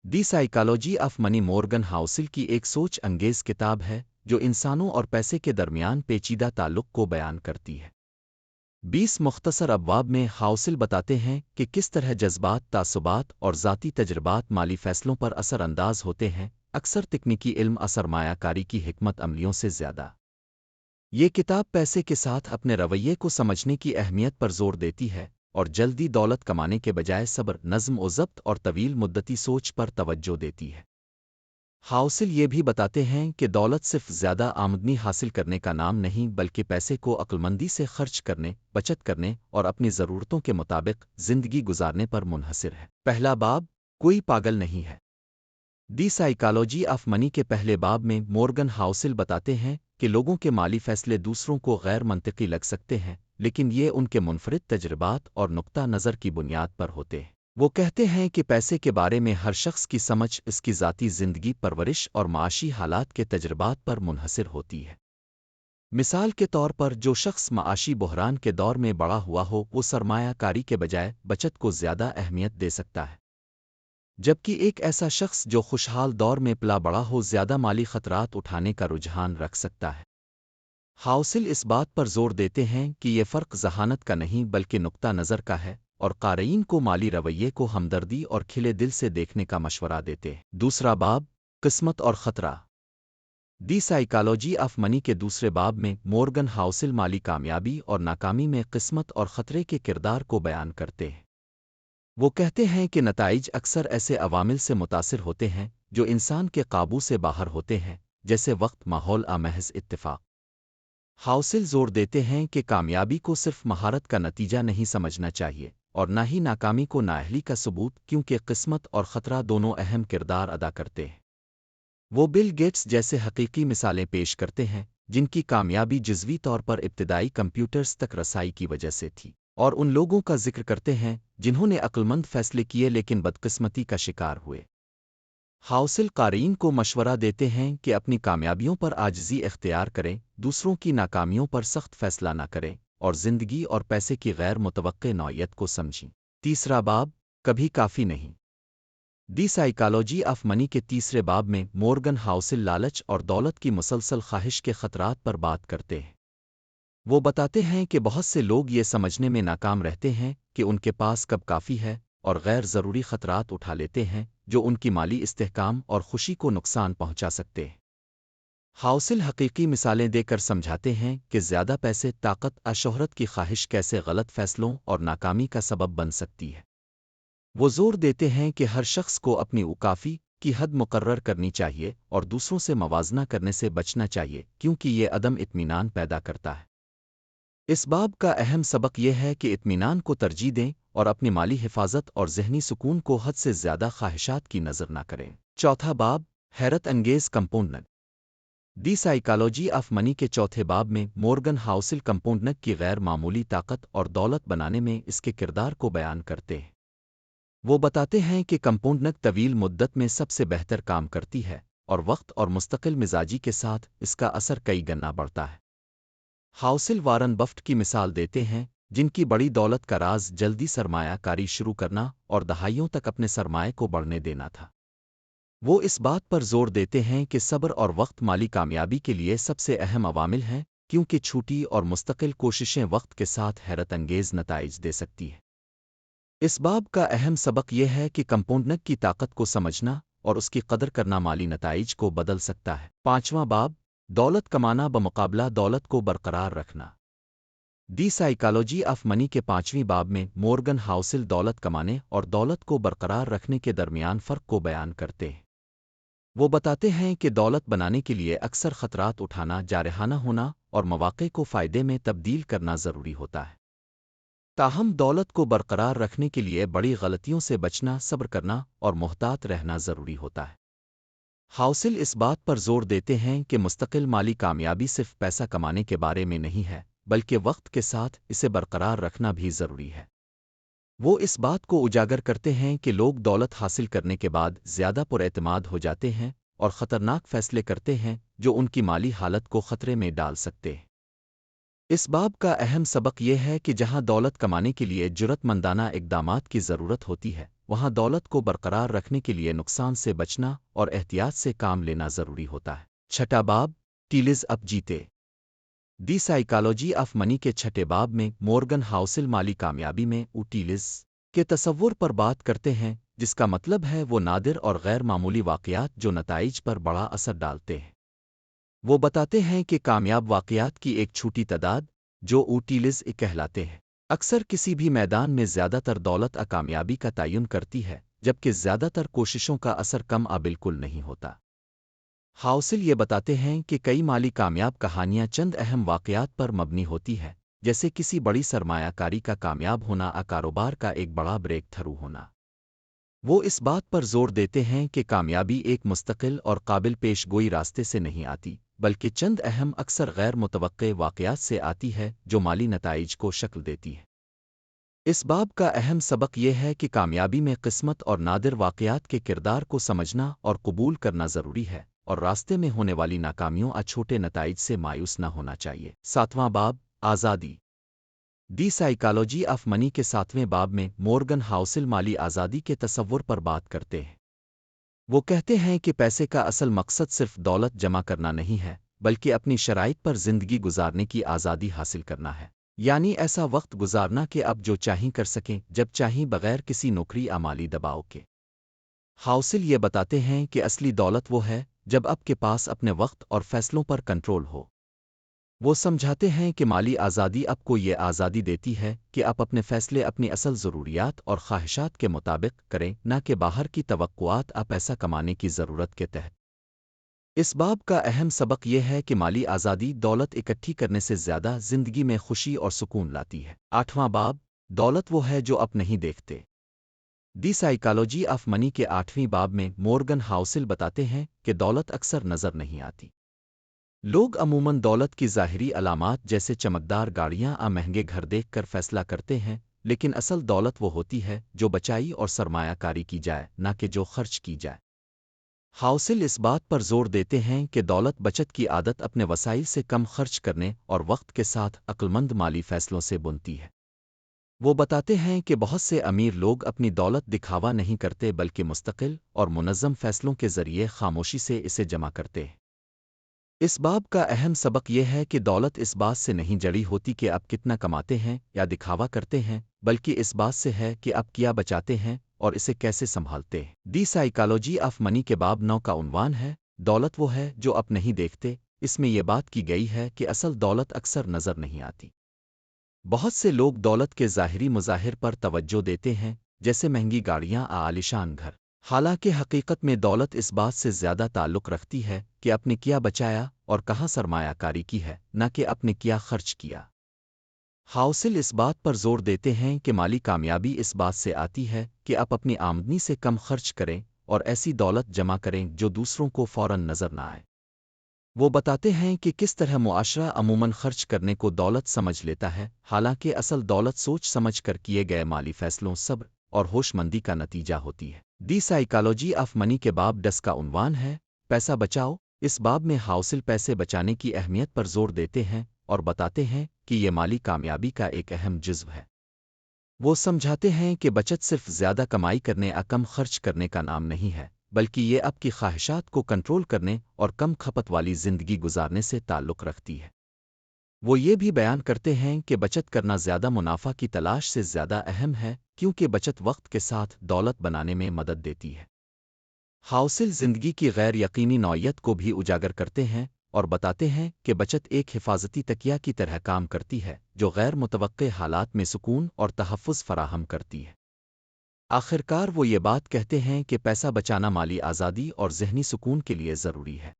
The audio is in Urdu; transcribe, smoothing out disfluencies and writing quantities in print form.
The psychology of money Morgan Housel کی ایک سوچ انگیز کتاب ہے جو انسانوں اور پیسے کے درمیان پیچیدہ تعلق کو بیان کرتی ہے۔ 20 مختصر ابواب میں ہاؤسل بتاتے ہیں کہ کس طرح جذبات، تعصبات اور ذاتی تجربات مالی فیصلوں پر اثر انداز ہوتے ہیں، اکثر تکنیکی علم سرمایہ کاری کی حکمت عملیوں سے زیادہ۔ یہ کتاب پیسے کے ساتھ اپنے رویے کو سمجھنے کی اہمیت پر زور دیتی ہے اور جلدی دولت کمانے کے بجائے صبر، نظم و ضبط اور طویل مدتی سوچ پر توجہ دیتی ہے۔ ہاؤسل یہ بھی بتاتے ہیں کہ دولت صرف زیادہ آمدنی حاصل کرنے کا نام نہیں بلکہ پیسے کو عقلمندی سے خرچ کرنے، بچت کرنے اور اپنی ضرورتوں کے مطابق زندگی گزارنے پر منحصر ہے۔ پہلا باب، کوئی پاگل نہیں ہے۔ دی سائیکالوجی آف منی کے پہلے باب میں مورگن ہاؤسل بتاتے ہیں کہ لوگوں کے مالی فیصلے دوسروں کو غیر منطقی لگ سکتے ہیں، لیکن یہ ان کے منفرد تجربات اور نقطہ نظر کی بنیاد پر ہوتے ہیں۔ وہ کہتے ہیں کہ پیسے کے بارے میں ہر شخص کی سمجھ اس کی ذاتی زندگی، پرورش اور معاشی حالات کے تجربات پر منحصر ہوتی ہے۔ مثال کے طور پر، جو شخص معاشی بحران کے دور میں بڑا ہوا ہو وہ سرمایہ کاری کے بجائے بچت کو زیادہ اہمیت دے سکتا ہے، جبکہ ایک ایسا شخص جو خوشحال دور میں پلا بڑا ہو زیادہ مالی خطرات اٹھانے کا رجحان رکھ سکتا ہے۔ ہاؤسل اس بات پر زور دیتے ہیں کہ یہ فرق ذہانت کا نہیں بلکہ نقطہ نظر کا ہے، اور قارئین کو مالی رویے کو ہمدردی اور کھلے دل سے دیکھنے کا مشورہ دیتے ہیں۔ دوسرا باب، قسمت اور خطرہ۔ دی سائیکالوجی آف منی کے دوسرے باب میں مورگن ہاؤسل مالی کامیابی اور ناکامی میں قسمت اور خطرے کے کردار کو بیان کرتے ہیں۔ وہ کہتے ہیں کہ نتائج اکثر ایسے عوامل سے متاثر ہوتے ہیں جو انسان کے قابو سے باہر ہوتے ہیں، جیسے وقت، ماحول، محض اتفاق۔ ہاؤسل زور دیتے ہیں کہ کامیابی کو صرف مہارت کا نتیجہ نہیں سمجھنا چاہیے، اور نہ ہی ناکامی کو نااہلی کا ثبوت، کیونکہ قسمت اور خطرہ دونوں اہم کردار ادا کرتے ہیں۔ وہ بل گیٹس جیسے حقیقی مثالیں پیش کرتے ہیں جن کی کامیابی جزوی طور پر ابتدائی کمپیوٹرز تک رسائی کی وجہ سے تھی، اور ان لوگوں کا ذکر کرتے ہیں جنہوں نے عقلمند فیصلے کیے لیکن بدقسمتی کا شکار ہوئے۔ ہاؤسل قارئین کو مشورہ دیتے ہیں کہ اپنی کامیابیوں پر عاجزی اختیار کریں، دوسروں کی ناکامیوں پر سخت فیصلہ نہ کریں، اور زندگی اور پیسے کی غیر متوقع نوعیت کو سمجھیں۔ تیسرا باب، کبھی کافی نہیں۔ دی سائیکالوجی آف منی کے تیسرے باب میں مورگن ہاؤسل لالچ اور دولت کی مسلسل خواہش کے خطرات پر بات کرتے ہیں۔ وہ بتاتے ہیں کہ بہت سے لوگ یہ سمجھنے میں ناکام رہتے ہیں کہ ان کے پاس کب کافی ہے، اور غیر ضروری خطرات اٹھا لیتے ہیں جو ان کی مالی استحکام اور خوشی کو نقصان پہنچا سکتے ہیں۔ ہاؤسل حقیقی مثالیں دے کر سمجھاتے ہیں کہ زیادہ پیسے، طاقت، شہرت کی خواہش کیسے غلط فیصلوں اور ناکامی کا سبب بن سکتی ہے۔ وہ زور دیتے ہیں کہ ہر شخص کو اپنی اوقافی کی حد مقرر کرنی چاہیے اور دوسروں سے موازنہ کرنے سے بچنا چاہیے، کیونکہ یہ عدم اطمینان پیدا کرتا ہے۔ اس باب کا اہم سبق یہ ہے کہ اطمینان کو ترجیح دیں اور اپنی مالی حفاظت اور ذہنی سکون کو حد سے زیادہ خواہشات کی نظر نہ کریں۔ چوتھا باب، حیرت انگیز کمپاؤنڈنگ۔ دی سائیکالوجی آف منی کے چوتھے باب میں مورگن ہاؤسل کمپاؤنڈنگ کی غیر معمولی طاقت اور دولت بنانے میں اس کے کردار کو بیان کرتے ہیں۔ وہ بتاتے ہیں کہ کمپاؤنڈنگ طویل مدت میں سب سے بہتر کام کرتی ہے، اور وقت اور مستقل مزاجی کے ساتھ اس کا اثر کئی گنا بڑھتا ہے۔ ہاؤسل وارن بفٹ کی مثال دیتے ہیں، جن کی بڑی دولت کا راز جلدی سرمایہ کاری شروع کرنا اور دہائیوں تک اپنے سرمایہ کو بڑھنے دینا تھا۔ وہ اس بات پر زور دیتے ہیں کہ صبر اور وقت مالی کامیابی کے لیے سب سے اہم عوامل ہیں، کیونکہ چھوٹی اور مستقل کوششیں وقت کے ساتھ حیرت انگیز نتائج دے سکتی ہیں۔ اس باب کا اہم سبق یہ ہے کہ کمپاؤنڈنگ کی طاقت کو سمجھنا اور اس کی قدر کرنا مالی نتائج کو بدل سکتا ہے۔ پانچواں باب، دولت کمانا بمقابلہ دولت کو برقرار رکھنا۔ دی سائیکالوجی آف منی کے پانچویں باب میں مورگن ہاؤسل دولت کمانے اور دولت کو برقرار رکھنے کے درمیان فرق کو بیان کرتے ہیں۔ وہ بتاتے ہیں کہ دولت بنانے کے لیے اکثر خطرات اٹھانا، جارحانہ ہونا اور مواقع کو فائدے میں تبدیل کرنا ضروری ہوتا ہے۔ تاہم دولت کو برقرار رکھنے کے لیے بڑی غلطیوں سے بچنا، صبر کرنا اور محتاط رہنا ضروری ہوتا ہے۔ ہاؤسل اس بات پر زور دیتے ہیں کہ مستقل مالی کامیابی صرف پیسہ کمانے کے بارے میں نہیں ہے، بلکہ وقت کے ساتھ اسے برقرار رکھنا بھی ضروری ہے۔ وہ اس بات کو اجاگر کرتے ہیں کہ لوگ دولت حاصل کرنے کے بعد زیادہ پر اعتماد ہو جاتے ہیں اور خطرناک فیصلے کرتے ہیں جو ان کی مالی حالت کو خطرے میں ڈال سکتے ہیں۔ اس باب کا اہم سبق یہ ہے کہ جہاں دولت کمانے کے لیے جرات مندانہ اقدامات کی ضرورت ہوتی ہے، وہاں دولت کو برقرار رکھنے کے لیے نقصان سے بچنا اور احتیاط سے کام لینا ضروری ہوتا ہے۔ چھٹا باب ٹیلز اپ جیتے دی سائیکالوجی آف منی کے چھٹے باب میں مورگن ہاؤسل مالی کامیابی میں ٹیلز کے تصور پر بات کرتے ہیں، جس کا مطلب ہے وہ نادر اور غیر معمولی واقعات جو نتائج پر بڑا اثر ڈالتے ہیں۔ وہ بتاتے ہیں کہ کامیاب واقعات کی ایک چھوٹی تعداد جو اوٹیلز کہلاتے ہیں اکثر کسی بھی میدان میں زیادہ تر دولت کامیابی کا تعین کرتی ہے، جبکہ زیادہ تر کوششوں کا اثر کم بالکل نہیں ہوتا۔ ہاؤسل یہ بتاتے ہیں کہ کئی مالی کامیاب کہانیاں چند اہم واقعات پر مبنی ہوتی ہے، جیسے کسی بڑی سرمایہ کاری کا کامیاب ہونا، کاروبار کا ایک بڑا بریک تھرو ہونا۔ وہ اس بات پر زور دیتے ہیں کہ کامیابی ایک مستقل اور قابل پیش گوئی راستے سے نہیں آتی، بلکہ چند اہم اکثر غیر متوقع واقعات سے آتی ہے جو مالی نتائج کو شکل دیتی ہے۔ اس باب کا اہم سبق یہ ہے کہ کامیابی میں قسمت اور نادر واقعات کے کردار کو سمجھنا اور قبول کرنا ضروری ہے، اور راستے میں ہونے والی ناکامیوں چھوٹے نتائج سے مایوس نہ ہونا چاہیے۔ ساتواں باب آزادی دی سائیکالوجی آف منی کے ساتویں باب میں مورگن ہاؤسل مالی آزادی کے تصور پر بات کرتے ہیں۔ وہ کہتے ہیں کہ پیسے کا اصل مقصد صرف دولت جمع کرنا نہیں ہے، بلکہ اپنی شرائط پر زندگی گزارنے کی آزادی حاصل کرنا ہے، یعنی ایسا وقت گزارنا کہ اب جو چاہیں کر سکیں جب چاہیں بغیر کسی نوکری مالی دباؤ کے۔ ہاؤسل یہ بتاتے ہیں کہ اصلی دولت وہ ہے جب آپ کے پاس اپنے وقت اور فیصلوں پر کنٹرول ہو۔ وہ سمجھاتے ہیں کہ مالی آزادی آپ کو یہ آزادی دیتی ہے کہ آپ اپنے فیصلے اپنی اصل ضروریات اور خواہشات کے مطابق کریں، نہ کہ باہر کی توقعات پیسہ کمانے کی ضرورت کے تحت۔ اس باب کا اہم سبق یہ ہے کہ مالی آزادی دولت اکٹھی کرنے سے زیادہ زندگی میں خوشی اور سکون لاتی ہے۔ آٹھواں باب دولت وہ ہے جو آپ نہیں دیکھتے دی سائیکالوجی آف منی کے آٹھویں باب میں مورگن ہاؤسل بتاتے ہیں کہ دولت اکثر نظر نہیں آتی۔ لوگ عموماً دولت کی ظاہری علامات جیسے چمکدار گاڑیاں مہنگے گھر دیکھ کر فیصلہ کرتے ہیں، لیکن اصل دولت وہ ہوتی ہے جو بچائی اور سرمایہ کاری کی جائے، نہ کہ جو خرچ کی جائے۔ ہاؤسل اس بات پر زور دیتے ہیں کہ دولت بچت کی عادت اپنے وسائل سے کم خرچ کرنے اور وقت کے ساتھ عقلمند مالی فیصلوں سے بنتی ہے۔ وہ بتاتے ہیں کہ بہت سے امیر لوگ اپنی دولت دکھاوا نہیں کرتے بلکہ مستقل اور منظم فیصلوں کے ذریعے خاموشی سے اسے جمع کرتے ہیں۔ اس باب کا اہم سبق یہ ہے کہ دولت اس بات سے نہیں جڑی ہوتی کہ آپ کتنا کماتے ہیں یا دکھاوا کرتے ہیں، بلکہ اس بات سے ہے کہ آپ کیا بچاتے ہیں اور اسے کیسے سنبھالتے ہیں۔ دی سائیکالوجی آف منی کے باب 9 کا عنوان ہے دولت وہ ہے جو آپ نہیں دیکھتے۔ اس میں یہ بات کی گئی ہے کہ اصل دولت اکثر نظر نہیں آتی۔ بہت سے لوگ دولت کے ظاہری مظاہر پر توجہ دیتے ہیں، جیسے مہنگی گاڑیاں عالیشان گھر، حالانکہ حقیقت میں دولت اس بات سے زیادہ تعلق رکھتی ہے کہ آپ نے کیا بچایا اور کہاں سرمایہ کاری کی ہے، نہ کہ آپ نے کیا خرچ کیا۔ ہاؤسل اس بات پر زور دیتے ہیں کہ مالی کامیابی اس بات سے آتی ہے کہ آپ اپنی آمدنی سے کم خرچ کریں اور ایسی دولت جمع کریں جو دوسروں کو فوراً نظر نہ آئے۔ وہ بتاتے ہیں کہ کس طرح معاشرہ عموماً خرچ کرنے کو دولت سمجھ لیتا ہے، حالانکہ اصل دولت سوچ سمجھ کر کیے گئے مالی فیصلوں، صبر اور ہوش مندی کا نتیجہ ہوتی ہے۔ دی سائیکالوجی آف منی کے باب 10 کا عنوان ہے پیسہ بچاؤ۔ اس باب میں ہاؤسل پیسے بچانے کی اہمیت پر زور دیتے ہیں اور بتاتے ہیں کہ یہ مالی کامیابی کا ایک اہم جزو ہے۔ وہ سمجھاتے ہیں کہ بچت صرف زیادہ کمائی کرنے کم خرچ کرنے کا نام نہیں ہے، بلکہ یہ آپ کی خواہشات کو کنٹرول کرنے اور کم کھپت والی زندگی گزارنے سے تعلق رکھتی ہے۔ وہ یہ بھی بیان کرتے ہیں کہ بچت کرنا زیادہ منافع کی تلاش سے زیادہ اہم ہے، کیونکہ بچت وقت کے ساتھ دولت بنانے میں مدد دیتی ہے۔ ہاؤسل زندگی کی غیر یقینی نوعیت کو بھی اجاگر کرتے ہیں اور بتاتے ہیں کہ بچت ایک حفاظتی تکیہ کی طرح کام کرتی ہے جو غیر متوقع حالات میں سکون اور تحفظ فراہم کرتی ہے۔ آخرکار وہ یہ بات کہتے ہیں کہ پیسہ بچانا مالی آزادی اور ذہنی سکون کے لیے ضروری ہے۔